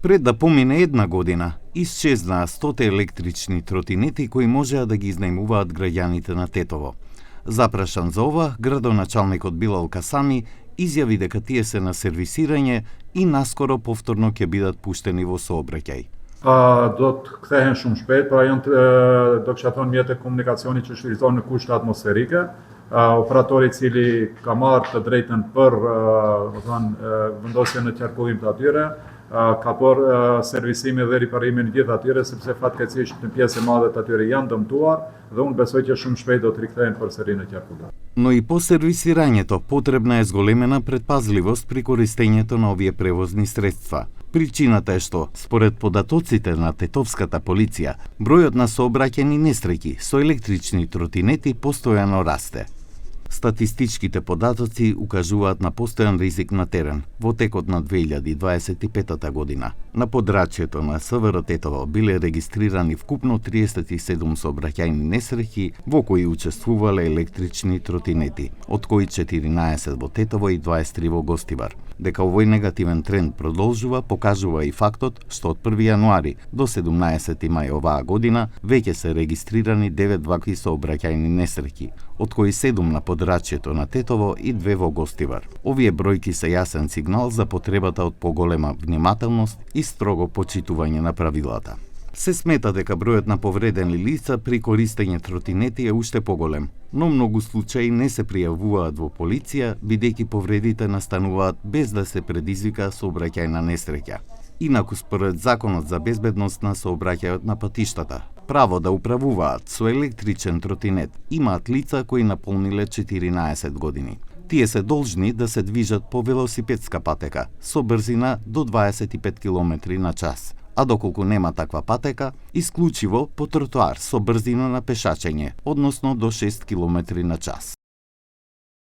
Пред да помине една година, исчезнаа 100 електрични тротинети кои можеа да ги изнајмуваат граѓаните на Тетово. Запрашан за ова, градоначалникот Билал Касами изјави дека тие се на сервисирање и наскоро повторно ќе бидат пуштени во сообраќај. Do të kthehen shumë shpejt, pra janë do kisha thonë mjete komunikacioni që shfrytëzohen në kushte atmosferike. Operatori i cili ka marrë të drejtën për vendosjen në qarkullim të atyre, ka bërë servisimin dhe riparimin gjithë atyre, sepse fatkeqësisht në pjesë e madhe të atyre janë dëmtuar dhe unë besoj që shumë shpejt do të rikthehen përsëri në qarkullim. Но и по сервисирањето потребна е зголемена предпазливост при користењето на овие превозни средства. Причината е што, според податоците на тетовската полиција, бројот на сообраќајни несреќи со електрични тротинети постојано расте. Статистичките податоци укажуваат на постојан ризик на терен. Во текот на 2025 година, на подрачјето на СВР Тетово биле регистрирани вкупно 37 сообраќајни несреќи во кои учествувале електрични тротинети, од кои 14 во Тетово и 23 во Гостивар. Дека овој негативен тренд продолжува, покажува и фактот што од 1 јануари до 17 мај оваа година веќе се регистрирани 9 вакви сообраќајни несреќи, од кои 7 на подрачјето на Тетово и 2 во Гостивар. Овие бројки се јасен сигнал за потребата од поголема внимателност и строго почитување на правилата. Се смета дека бројот на повредени лица при користење тротинети е уште поголем, но многу случаи не се пријавуваат во полиција, бидејќи повредите настануваат без да се предизвика сообраќајна несреќа. Инаку според Законот за безбедност на сообраќајот на патиштата, право да управуваат со електричен тротинет имаат лица кои наполниле 14 години. Тие се должни да се движат по велосипедска патека со брзина до 25 км на час, а доколку нема таква патека, исклучиво по тротоар со брзина на пешачење, односно до 6 км на час.